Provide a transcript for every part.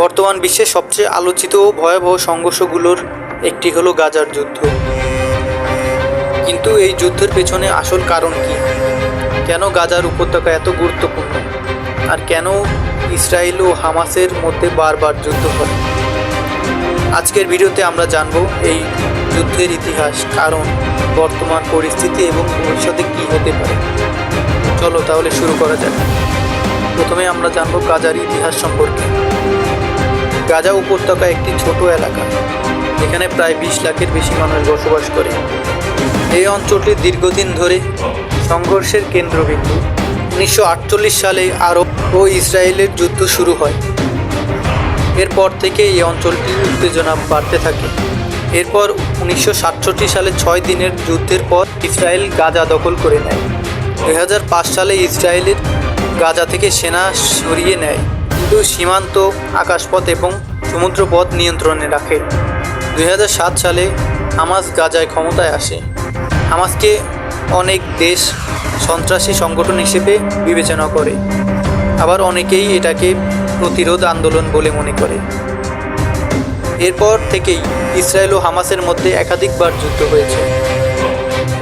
বর্তমান বিশ্বের সবচেয়ে আলোচিত ও ভয়াবহ সংঘর্ষগুলোর একটি হলো গাজার যুদ্ধ। কিন্তু এই যুদ্ধের পেছনে আসল কারণ কি? কেন গাজার উপত্যকা এত গুরুত্বপূর্ণ? আর কেন ইসরায়েল ও হামাসের মধ্যে বারবার যুদ্ধ হয়? আজকের ভিডিওতে আমরা জানব এই যুদ্ধের ইতিহাস, কারণ, বর্তমান পরিস্থিতি এবং ভবিষ্যতে কী হতে পারে। চলো তাহলে শুরু করা যাক। প্রথমে আমরা জানব গাজার ইতিহাস সম্পর্কে। গাজা উপত্যকা একটি ছোট এলাকা, এখানে প্রায় 20 লাখের বেশি মানুষ বসবাস করে। এই অঞ্চলটি দীর্ঘদিন ধরে সংঘর্ষের কেন্দ্রবিন্দু। 1948 সালে আরব ও ইসরায়েলের যুদ্ধ শুরু হয়। এরপর থেকে এই অঞ্চলটির উত্তেজনা বাড়তে থাকে। এরপর 1967 সালে 6 দিনের যুদ্ধের পর ইসরায়েল গাজা দখল করে নেয়। 2005 সালে ইসরায়েলের গাজা থেকে সেনা সরিয়ে নেয়, কিন্তু সীমান্ত, আকাশপথ এবং সমুদ্রপথ নিয়ন্ত্রণে রাখে। 2007 সালে হামাস গাজায় ক্ষমতায় আসে। হামাসকে অনেক দেশ সন্ত্রাসী সংগঠন হিসেবে বিবেচনা করে, আবার অনেকেই এটাকে প্রতিরোধ আন্দোলন বলে মনে করে। এরপর থেকেই ইসরায়েল ও হামাসের মধ্যে একাধিকবার যুদ্ধ হয়েছে,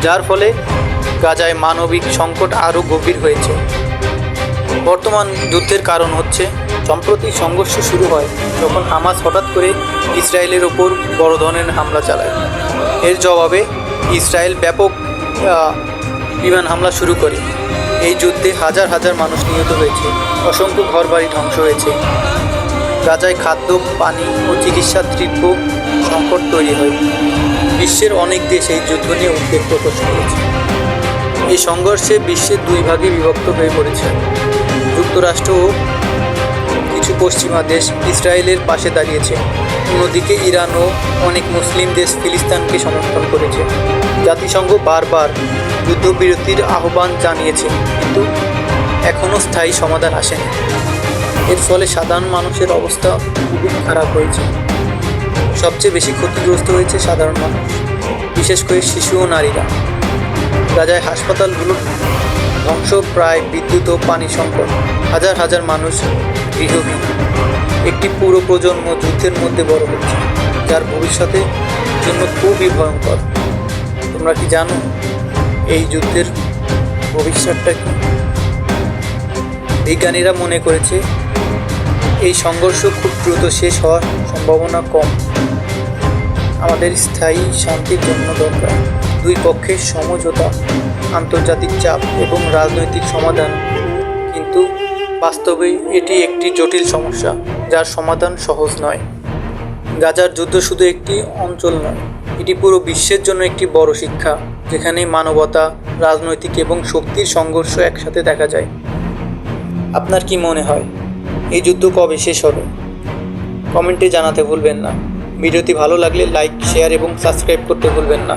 যার ফলে গাজায় মানবিক সংকট আরও গভীর হয়েছে। বর্তমান যুদ্ধের কারণ হচ্ছে, সম্প্রতি সংঘর্ষ শুরু হয় যখন হামাস হঠাৎ করে ইসরায়েলের ওপর বড় ধরনের হামলা চালায়। এর জবাবে ইসরায়েল ব্যাপক বিমান হামলা শুরু করে। এই যুদ্ধে হাজার হাজার মানুষ নিহত হয়েছে, অসংখ্য ঘরবাড়ি ধ্বংস হয়েছে। গাজায় খাদ্য, পানি ও চিকিৎসার তীব্র সংকট তৈরি হয়। বিশ্বের অনেক দেশ এই যুদ্ধ নিয়ে উদ্বেগ প্রকাশ করেছে। এই সংঘর্ষে বিশ্বের 2 ভাগে বিভক্ত হয়ে পড়েছে। যুক্তরাষ্ট্র ও কিছু পশ্চিমা দেশ ইসরায়েলের পাশে দাঁড়িয়েছে, অন্যদিকে ইরান ও অনেক মুসলিম দেশ ফিলিস্তিনকে সমর্থন করেছে। জাতিসংঘ বারবার যুদ্ধবিরতির আহ্বান জানিয়েছে, কিন্তু এখনও স্থায়ী সমাধান আসেনি। এর ফলে সাধারণ মানুষের অবস্থা খুবই খারাপ হয়েছে। সবচেয়ে বেশি ক্ষতিগ্রস্ত হয়েছে সাধারণ মানুষ, বিশেষ করে শিশু ও নারীরা। গাজায় হাসপাতালগুলো ধ্বংস, প্রায় বিদ্যুৎ ও পানি সংকট, হাজার হাজার মানুষ গৃহহীন। একটি পুরো প্রজন্ম যুদ্ধের মধ্যে বড় হচ্ছে, যার ভবিষ্যতের জন্য খুবই ভয়ঙ্কর। তোমরা কি জানো এই যুদ্ধের ভবিষ্যৎটা কি? বিজ্ঞানীরা মনে করেছে এই সংঘর্ষ খুব দ্রুত শেষ হওয়ার সম্ভাবনা কম। আমাদের স্থায়ী শান্তির জন্য দরকার 2 পক্ষের সমঝোতা, আন্তর্জাতিক চাপ এবং রাজনৈতিক সমাধান। কিন্তু বাস্তবে এটি একটি জটিল সমস্যা, যার সমাধান সহজ নয়। গাজার যুদ্ধ শুধু একটি অঞ্চল নয়, এটি পুরো বিশ্বের জন্য একটি বড় শিক্ষা, যেখানে মানবতা, রাজনৈতিক এবং শক্তির সংঘর্ষ একসাথে দেখা যায়। আপনার কি মনে হয় এই যুদ্ধ কবে শেষ হবে? কমেন্টে জানাতে ভুলবেন না। ভিডিওটি ভালো লাগলে লাইক, শেয়ার এবং সাবস্ক্রাইব করতে ভুলবেন না।